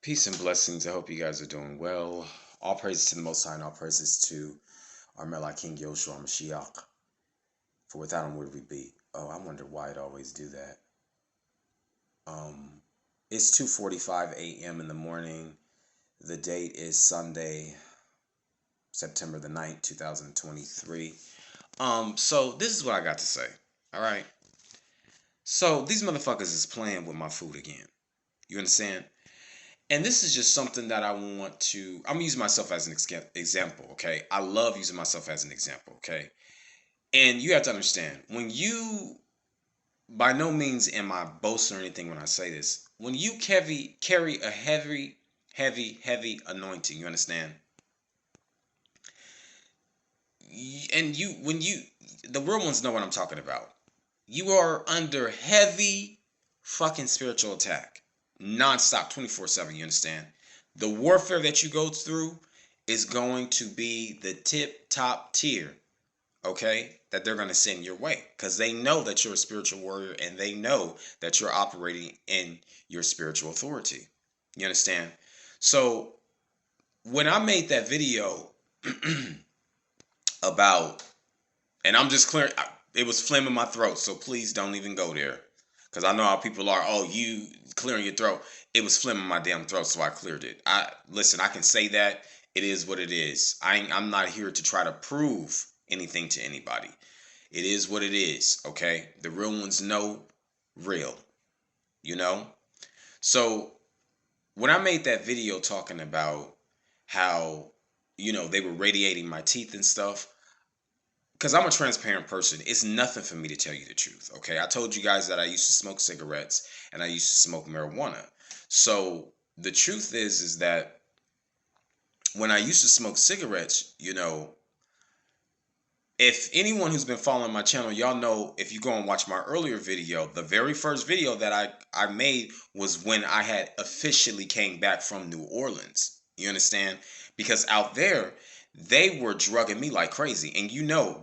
Peace and blessings. I hope you guys are doing well. All praises to the Most High and all praises to our Mellah King Yoshua Mashiach. For without him, where would we be? Oh, I wonder why it always do that. It's 2:45 a.m. in the morning. The date is Sunday, September the 9th, 2023. So this is what I got to say. All right. So these motherfuckers is playing with my food again. You understand? And this is just something that I'm using myself as an example, okay? I love using myself as an example, okay? And you have to understand, by no means am I boasting or anything when I say this. When you carry a heavy anointing, you understand? And the real ones know what I'm talking about. You are under heavy fucking spiritual attack. Non-stop, 24/7, you understand? The warfare that you go through is going to be the top tier, okay, that they're going to send your way, because they know that you're a spiritual warrior and they know that you're operating in your spiritual authority. You understand? So when I made that video about, and I'm just clear, it was phlegm in my throat, so please don't even go there. Because I know how people are, oh, you clearing your throat. It was phlegm in my damn throat, so I cleared it. Listen, I can say that. It is what it is. I'm not here to try to prove anything to anybody. It is what it is, okay? The real ones know real, you know? So when I made that video talking about how, they were radiating my teeth and stuff, because I'm a transparent person, it's nothing for me to tell you the truth, okay? I told you guys that I used to smoke cigarettes and I used to smoke marijuana. So the truth is that when I used to smoke cigarettes, if anyone who's been following my channel, y'all know, if you go and watch my earlier video, the very first video that I made was when I had officially came back from New Orleans. You understand? Because out there, they were drugging me like crazy. And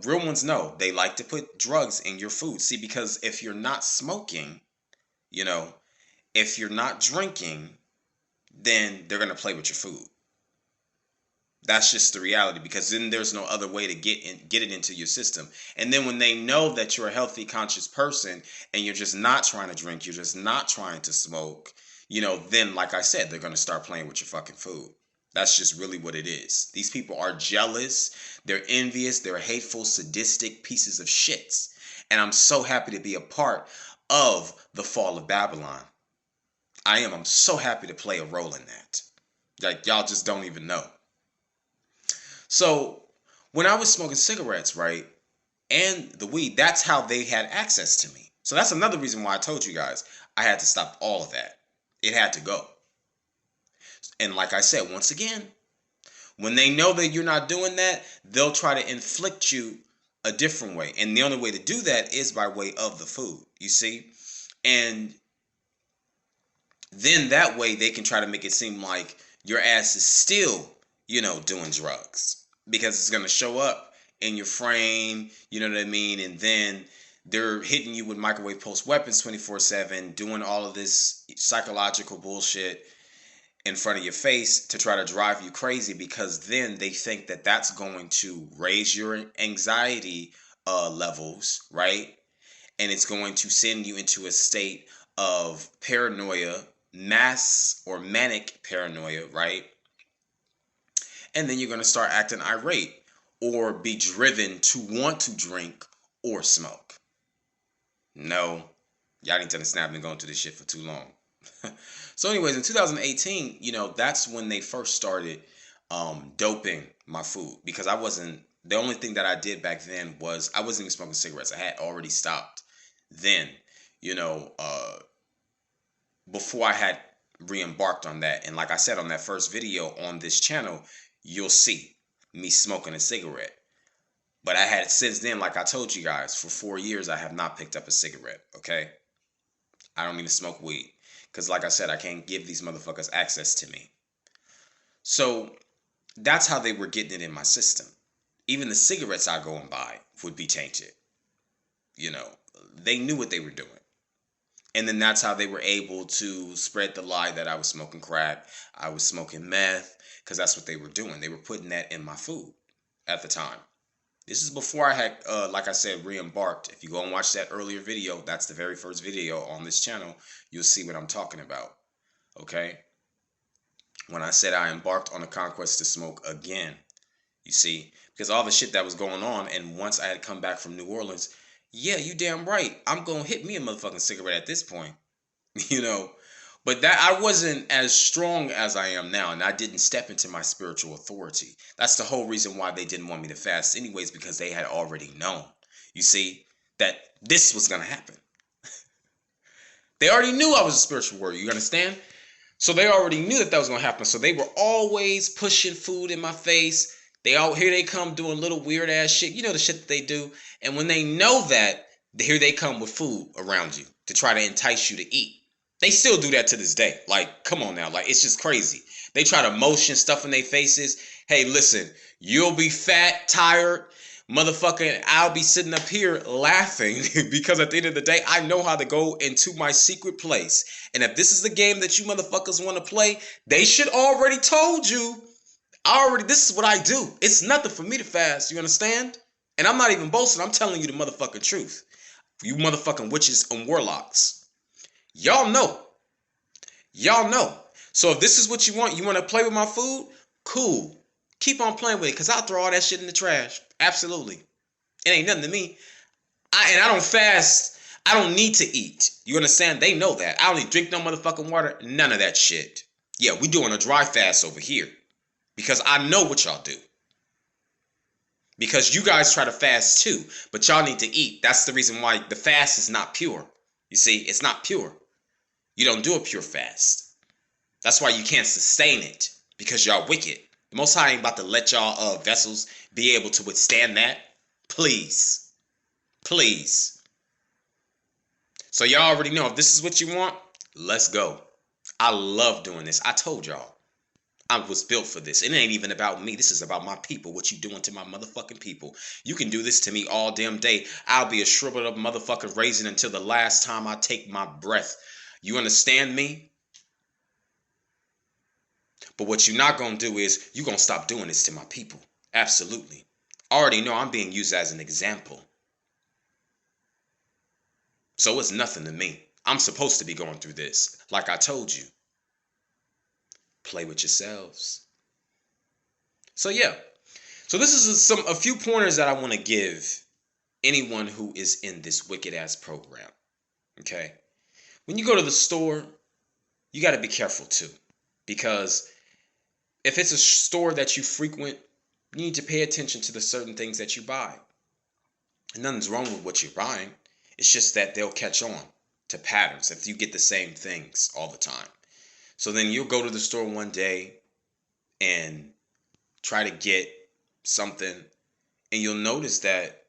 real ones know, they like to put drugs in your food. See, because if you're not smoking, if you're not drinking, then they're going to play with your food. That's just the reality, because then there's no other way to get it into your system. And then when they know that you're a healthy, conscious person and you're just not trying to drink, you're just not trying to smoke, then, like I said, they're going to start playing with your fucking food. That's just really what it is. These people are jealous. They're envious. They're hateful, sadistic pieces of shits. And I'm so happy to be a part of the fall of Babylon. I am. I'm so happy to play a role in that. Like, y'all just don't even know. So when I was smoking cigarettes, right, and the weed, that's how they had access to me. So that's another reason why I told you guys I had to stop all of that. It had to go. And like I said, once again, when they know that you're not doing that, they'll try to inflict you a different way. And the only way to do that is by way of the food, you see? And then that way they can try to make it seem like your ass is still, doing drugs. Because it's going to show up in your frame, you know what I mean? And then they're hitting you with microwave pulse weapons 24/7, doing all of this psychological bullshit in front of your face to try to drive you crazy, because then they think that that's going to raise your anxiety levels, right? And it's going to send you into a state of paranoia, mass or manic paranoia, right? And then you're going to start acting irate or be driven to want to drink or smoke. No, y'all need to understand, I've been going through this shit for too long. So anyways, in 2018, that's when they first started doping my food, because the only thing that I did back then was I wasn't even smoking cigarettes. I had already stopped then, before I had re-embarked on that. And like I said, on that first video on this channel, you'll see me smoking a cigarette. But I had, since then, like I told you guys, for 4 years, I have not picked up a cigarette, okay? I don't even smoke weed. Because like I said, I can't give these motherfuckers access to me. So that's how they were getting it in my system. Even the cigarettes I go and buy would be tainted. They knew what they were doing. And then that's how they were able to spread the lie that I was smoking crack, I was smoking meth, because that's what they were doing. They were putting that in my food at the time. This is before I had, like I said, re-embarked. If you go and watch that earlier video, that's the very first video on this channel, you'll see what I'm talking about. Okay? When I said I embarked on a conquest to smoke again. You see? Because all the shit that was going on, and once I had come back from New Orleans, yeah, you damn right, I'm going to hit me a motherfucking cigarette at this point. You know? But that I wasn't as strong as I am now, and I didn't step into my spiritual authority. That's the whole reason why they didn't want me to fast anyways, because they had already known, you see, that this was going to happen. They already knew I was a spiritual warrior, you understand? So they already knew that was going to happen. So they were always pushing food in my face. Here they come doing little weird ass shit. You know the shit that they do. And when they know that, here they come with food around you to try to entice you to eat. They still do that to this day. Like, come on now. Like, it's just crazy. They try to motion stuff in their faces. Hey, listen, you'll be fat, tired, motherfucking, I'll be sitting up here laughing because at the end of the day, I know how to go into my secret place. And if this is the game that you motherfuckers want to play, they should already told you. This is what I do. It's nothing for me to fast. You understand? And I'm not even boasting. I'm telling you the motherfucking truth. You motherfucking witches and warlocks. Y'all know. Y'all know. So if this is what you want to play with my food? Cool. Keep on playing with it, because I'll throw all that shit in the trash. Absolutely. It ain't nothing to me. I don't fast. I don't need to eat. You understand? They know that. I don't need to drink no motherfucking water. None of that shit. Yeah, we doing a dry fast over here. Because I know what y'all do. Because you guys try to fast too. But y'all need to eat. That's the reason why the fast is not pure. You see, it's not pure. You don't do a pure fast. That's why you can't sustain it. Because y'all wicked. The Most High ain't about to let y'all vessels be able to withstand that. Please. Please. So y'all already know, if this is what you want, let's go. I love doing this. I told y'all. I was built for this. It ain't even about me. This is about my people. What you doing to my motherfucking people. You can do this to me all damn day. I'll be a shriveled up motherfucking raisin until the last time I take my breath. You understand me? But what you're not going to do is you're going to stop doing this to my people. Absolutely. I already know I'm being used as an example. So it's nothing to me. I'm supposed to be going through this. Like I told you. Play with yourselves. So yeah. So this is a few pointers that I want to give anyone who is in this wicked ass program. Okay? When you go to the store, you got to be careful too. Because if it's a store that you frequent, you need to pay attention to the certain things that you buy. And nothing's wrong with what you're buying. It's just that they'll catch on to patterns if you get the same things all the time. So then you'll go to the store one day and try to get something, and you'll notice that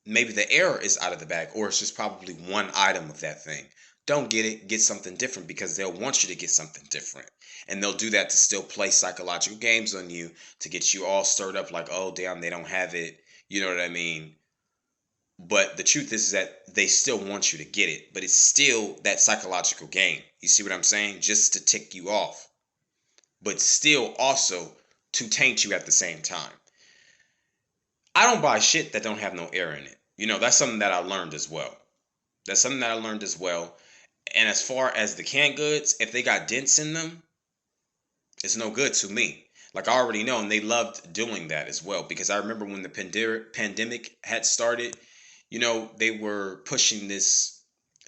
maybe the error is out of the bag, or it's just probably one item of that thing. Don't get it. Get something different, because they'll want you to get something different. And they'll do that to still play psychological games on you to get you all stirred up like, oh, damn, they don't have it. You know what I mean? But the truth is that they still want you to get it. But it's still that psychological game. You see what I'm saying? Just to tick you off. But still also to taint you at the same time. I don't buy shit that don't have no air in it. You know, that's something that I learned as well. And as far as the canned goods, if they got dents in them, it's no good to me. Like I already know, and they loved doing that as well. Because I remember when the pandemic had started, you know, they were pushing this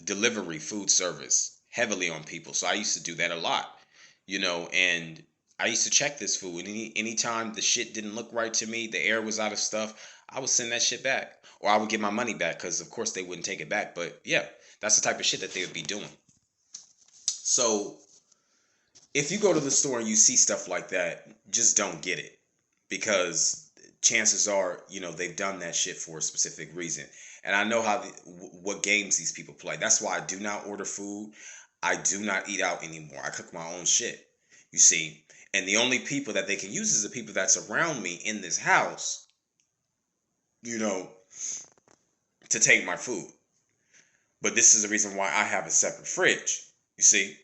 delivery food service heavily on people. So I used to do that a lot, you know, and I used to check this food. Anytime the shit didn't look right to me, the air was out of stuff, I would send that shit back. Or I would get my money back, because of course they wouldn't take it back. But yeah, that's the type of shit that they would be doing. So if you go to the store and you see stuff like that, just don't get it. Because chances are, you know, they've done that shit for a specific reason. And I know what games these people play. That's why I do not order food. I do not eat out anymore. I cook my own shit, you see. And the only people that they can use is the people that's around me in this house, you know, to take my food. But this is the reason why I have a separate fridge. You see?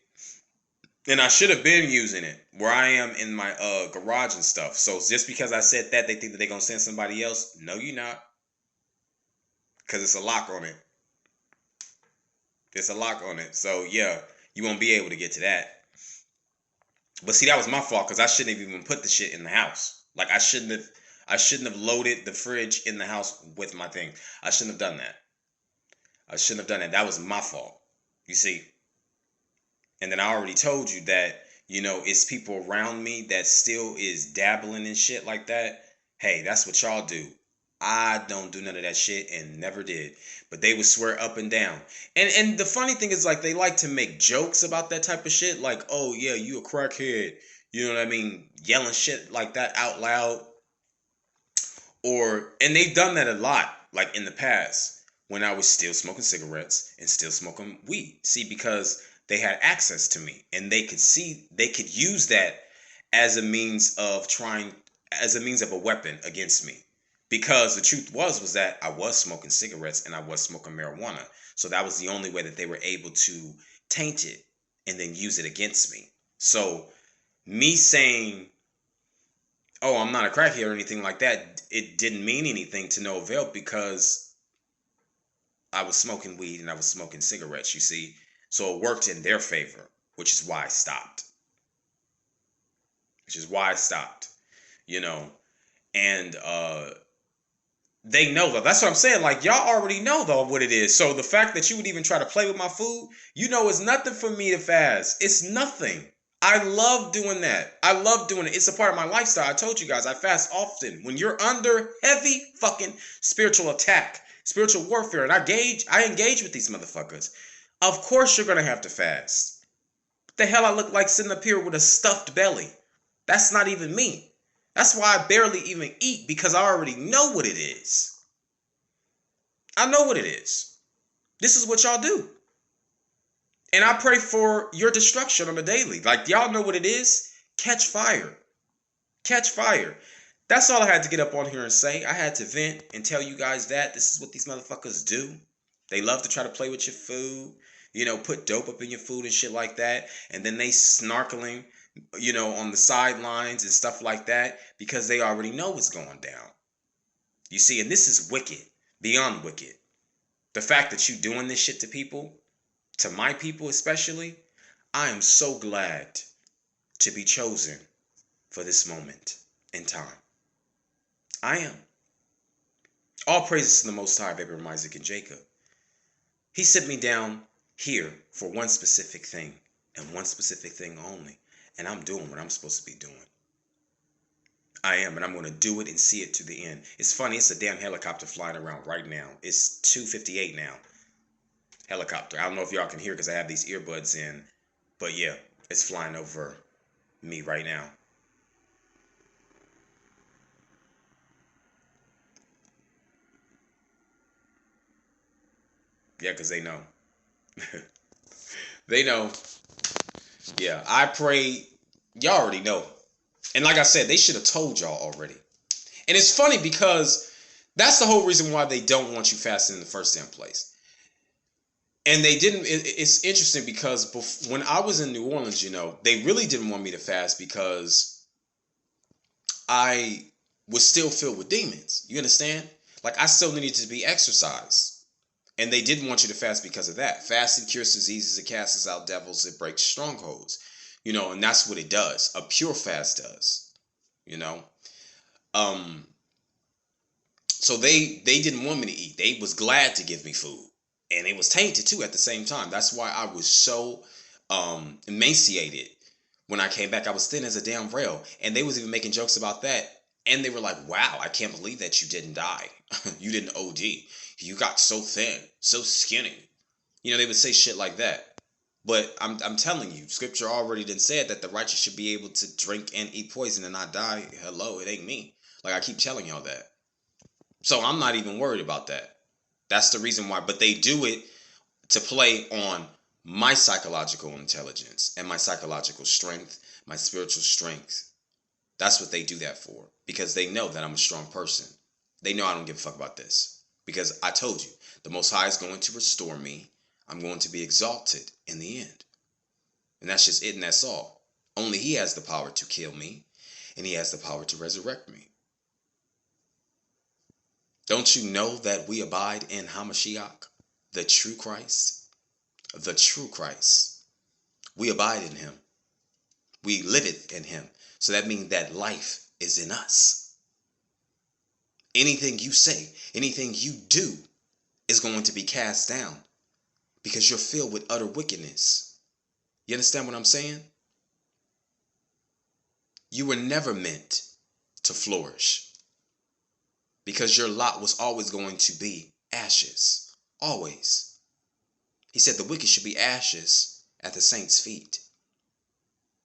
And I should have been using it where I am in my garage and stuff. So just because I said that, they think that they're going to send somebody else? No, you're not. Because it's a lock on it. It's a lock on it. So, yeah, you won't be able to get to that. But see, that was my fault because I shouldn't have even put the shit in the house. Like, I shouldn't have loaded the fridge in the house with my thing. I shouldn't have done that. I shouldn't have done that. That was my fault. You see? And then I already told you that, you know, it's people around me that still is dabbling in shit like that. Hey, that's what y'all do. I don't do none of that shit and never did. But they would swear up and down. And the funny thing is, like, they like to make jokes about that type of shit. Like, oh, yeah, you a crackhead. You know what I mean? Yelling shit like that out loud. And they've done that a lot, like, in the past. When I was still smoking cigarettes and still smoking weed. See, because they had access to me and they could use that as a means of a weapon against me. Because the truth was that I was smoking cigarettes and I was smoking marijuana. So that was the only way that they were able to taint it and then use it against me. So me saying, oh, I'm not a crackhead or anything like that, it didn't mean anything to no avail because I was smoking weed and I was smoking cigarettes, you see. So it worked in their favor, which is why I stopped. You know. And they know, though. That's what I'm saying. Like, y'all already know, though, what it is. So the fact that you would even try to play with my food, you know, it's nothing for me to fast. It's nothing. I love doing that. I love doing it. It's a part of my lifestyle. I told you guys, I fast often. When you're under heavy fucking spiritual attack, spiritual warfare, and I engage with these motherfuckers. Of course you're going to have to fast. What the hell I look like sitting up here with a stuffed belly? That's not even me. That's why I barely even eat, because I already know what it is. I know what it is. This is what y'all do. And I pray for your destruction on a daily. Like, y'all know what it is? Catch fire. Catch fire. That's all I had to get up on here and say. I had to vent and tell you guys that. This is what these motherfuckers do. They love to try to play with your food. You know, put dope up in your food and shit like that. And then they snarkling, you know, on the sidelines and stuff like that. Because they already know what's going down. You see, and this is wicked. Beyond wicked. The fact that you doing this shit to people, to my people especially, I am so glad to be chosen for this moment in time. I am. All praises to the Most High of Abraham, Isaac, and Jacob. He sent me down here for one specific thing, and one specific thing only. And I'm doing what I'm supposed to be doing. I am, and I'm going to do it and see it to the end. It's funny, it's a damn helicopter flying around right now. It's 2:58 now. Helicopter. I don't know if y'all can hear because I have these earbuds in. But yeah, it's flying over me right now. Yeah, because they know. They know. Yeah, I pray. Y'all already know. And like I said, they should have told y'all already. And it's funny because that's the whole reason why they don't want you fasting in the first damn place. And they didn't. It's interesting because when I was in New Orleans, you know, they really didn't want me to fast because I was still filled with demons. You understand? Like, I still needed to be exercised. And they didn't want you to fast because of that. Fasting cures diseases, it casts out devils, it breaks strongholds. You know, and that's what it does. A pure fast does. You know? So they didn't want me to eat. They was glad to give me food. And it was tainted too at the same time. That's why I was so emaciated when I came back. I was thin as a damn rail. And they was even making jokes about that. And they were like, wow, I can't believe that you didn't die. You didn't OD. You got so thin, so skinny. You know, they would say shit like that. But I'm telling you, scripture already done said that the righteous should be able to drink and eat poison and not die. Hello, it ain't me. Like, I keep telling y'all that. So I'm not even worried about that. That's the reason why. But they do it to play on my psychological intelligence and my psychological strength, my spiritual strength. That's what they do that for. Because they know that I'm a strong person. They know I don't give a fuck about this. Because I told you, the Most High is going to restore me I'm going to be exalted in the end. And that's just it, and that's all. Only he has the power to kill me, and he has the power to resurrect me. Don't you know that we abide in Hamashiach, the true Christ? The true Christ. We abide in him. We liveth in him. So that means that life is in us. Anything you say, anything you do is going to be cast down because you're filled with utter wickedness. You understand what I'm saying? You were never meant to flourish because your lot was always going to be ashes. Always. He said the wicked should be ashes at the saints' feet.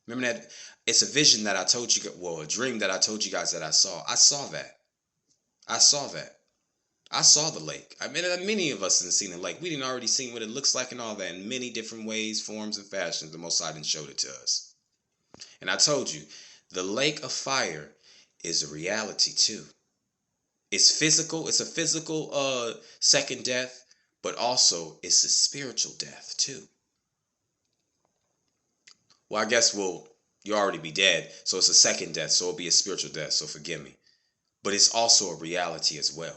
Remember that? It's a vision that I told you, well, a dream that I told you guys that I saw. I saw that. I saw that. I saw the lake. I mean, many of us have seen the lake. We didn't already seen what it looks like and all that in many different ways, forms, and fashions. The Most High didn't show it to us. And I told you, the lake of fire is a reality too. It's physical. It's a physical second death, but also it's a spiritual death too. Well, I guess you'll already be dead, so it's a second death, so it'll be a spiritual death, so forgive me. But it's also a reality as well.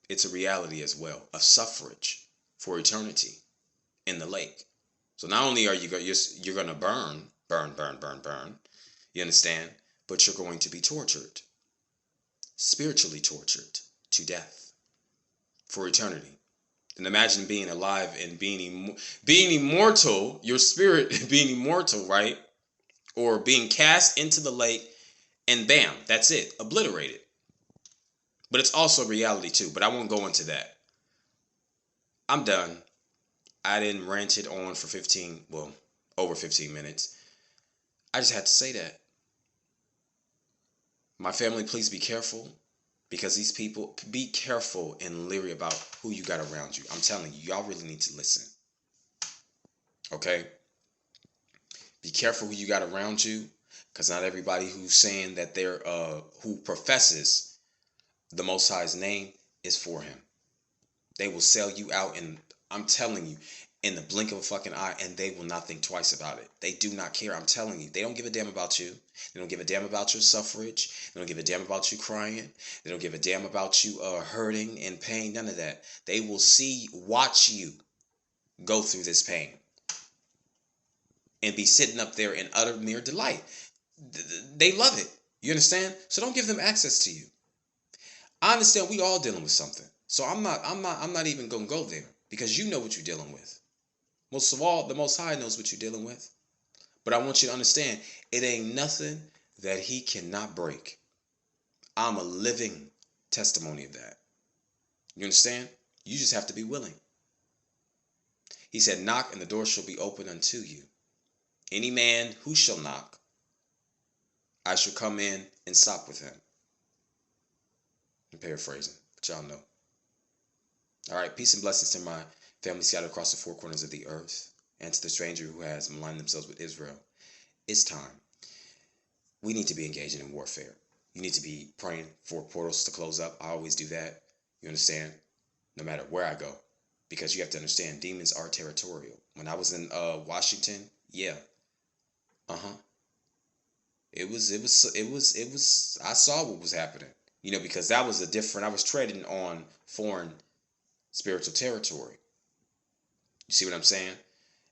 It's a reality as well of suffrage for eternity in the lake. So not only are you're going to burn, you understand? But you're going to be tortured, spiritually tortured to death for eternity. And imagine being alive and being immortal, your spirit being immortal, right? Or being cast into the lake and bam, that's it, obliterated. But it's also reality too, but I won't go into that. I'm done. I didn't rant it on for over 15 minutes. I just had to say that. My family, please be careful. Because these people, be careful and leery about who you got around you. I'm telling you, y'all really need to listen. Okay? Be careful who you got around you. Because not everybody who's saying that who professes the Most High's name is for him. They will sell you out, and I'm telling you, in the blink of a fucking eye, and they will not think twice about it. They do not care. I'm telling you, they don't give a damn about you. They don't give a damn about your suffrage. They don't give a damn about you crying. They don't give a damn about you hurting and pain. None of that. They will watch you go through this pain and be sitting up there in utter mere delight. They love it. You understand? So don't give them access to you. I understand we all dealing with something. So I'm not even gonna go there because you know what you're dealing with. Most of all, the Most High knows what you're dealing with. But I want you to understand, it ain't nothing that he cannot break. I'm a living testimony of that. You understand? You just have to be willing. He said, knock and the door shall be open unto you. Any man who shall knock, I shall come in and sup with him. I'm paraphrasing, but y'all know. All right, peace and blessings to my family scattered across the four corners of the earth, and to the stranger who has aligned themselves with Israel. It's time. We need to be engaging in warfare. You need to be praying for portals to close up. I always do that. You understand? No matter where I go. Because you have to understand, demons are territorial. When I was in Washington, yeah. It was, I saw what was happening. You know, because I was treading on foreign spiritual territory. You see what I'm saying?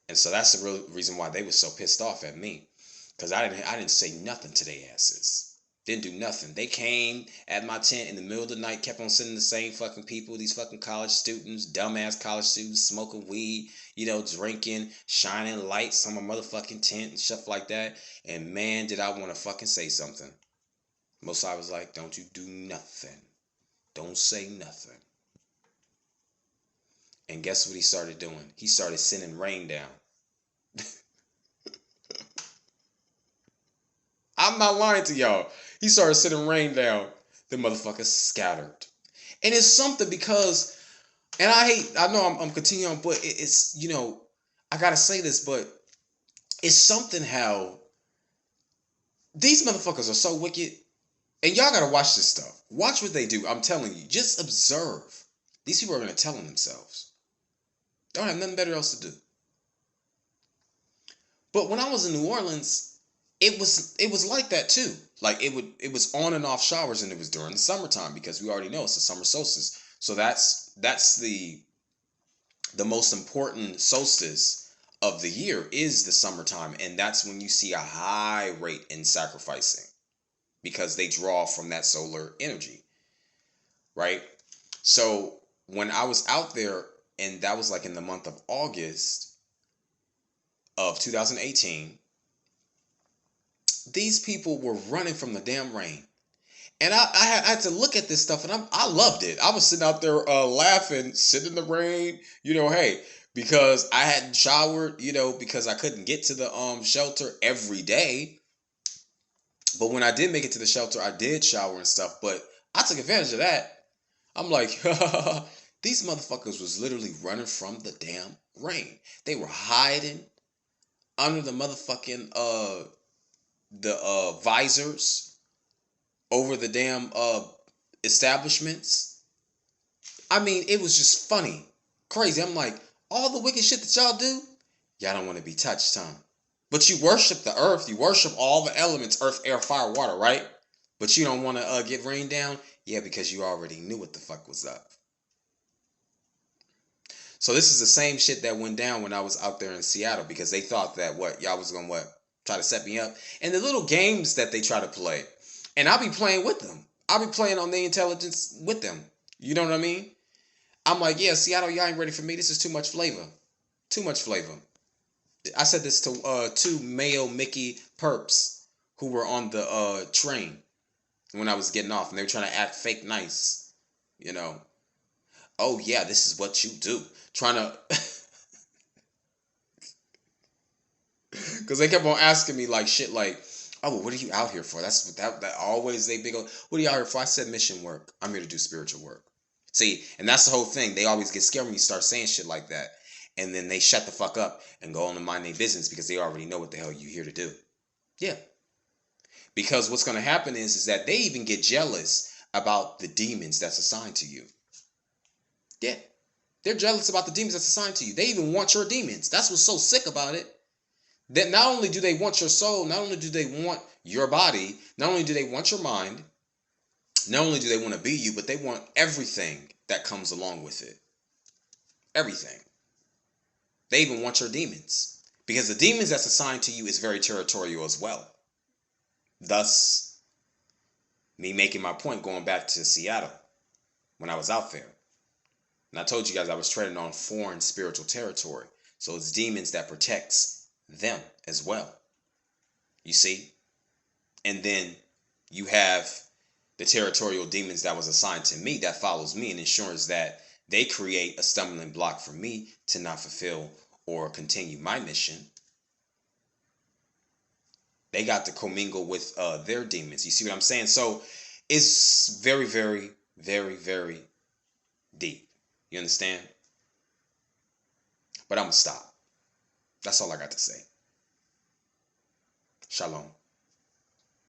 And so that's the real reason why they were so pissed off at me. Because I didn't say nothing to their asses. Didn't do nothing. They came at my tent in the middle of the night, kept on sending the same fucking people, these fucking college students, dumbass college students, smoking weed, drinking, shining lights on my motherfucking tent and stuff like that. And man, did I want to fucking say something. Most I was like, don't you do nothing. Don't say nothing. And guess what he started doing? He started sending rain down. I'm not lying to y'all. He started sending rain down. The motherfuckers scattered. And it's something because, and I know I'm continuing, but it's, I gotta say this, but it's something how these motherfuckers are so wicked. And y'all gotta watch this stuff. Watch what they do. I'm telling you. Just observe. These people are gonna tell on themselves. Don't have nothing better else to do. But when I was in New Orleans, it was like that too. Like it was on and off showers, and it was during the summertime because we already know it's the summer solstice. So that's the most important solstice of the year is the summertime, and that's when you see a high rate in sacrificing because they draw from that solar energy, right? So when I was out there, and that was like in the month of August of 2018, these people were running from the damn rain. And I had to look at this stuff, and I loved it. I was sitting out there laughing, sitting in the rain, hey, because I hadn't showered, because I couldn't get to the shelter every day. But when I did make it to the shelter, I did shower and stuff. But I took advantage of that. I'm like, these motherfuckers was literally running from the damn rain. They were hiding under the motherfucking visors over the damn establishments. I mean, it was just funny, crazy. I'm like, all the wicked shit that y'all do, y'all don't want to be touched, huh? But you worship the earth, you worship all the elements, earth, air, fire, water, right? But you don't want to get rained down, yeah, because you already knew what the fuck was up. So this is the same shit that went down when I was out there in Seattle, because they thought that y'all was gonna try to set me up, and the little games that they try to play, and I'll be playing with them. I'll be playing on the intelligence with them. You know what I mean? I'm like, yeah, Seattle, y'all ain't ready for me. This is too much flavor. Too much flavor. I said this to two male Mickey perps who were on the train when I was getting off, and they were trying to act fake nice. Oh yeah, this is what you do. Trying to, because they kept on asking me like shit, like, oh, well, what are you out here for? That's that always they big. What are you out here for? I said mission work. I'm here to do spiritual work. See, and that's the whole thing. They always get scared when you start saying shit like that, and then they shut the fuck up and go on to mind their business because they already know what the hell you're here to do. Yeah, because what's going to happen is that they even get jealous about the demons that's assigned to you. Yeah, they're jealous about the demons that's assigned to you. They even want your demons. That's what's so sick about it. That not only do they want your soul, not only do they want your body, not only do they want your mind, not only do they want to be you, but they want everything that comes along with it. Everything. They even want your demons. Because the demons that's assigned to you is very territorial as well. Thus, me making my point going back to Seattle when I was out there. And I told you guys I was treading on foreign spiritual territory. So it's demons that protects them as well. You see? And then you have the territorial demons that was assigned to me that follows me and ensures that they create a stumbling block for me to not fulfill or continue my mission. They got to commingle with their demons. You see what I'm saying? So it's very, very, very, very deep. You understand? But I'm going to stop. That's all I got to say. Shalom.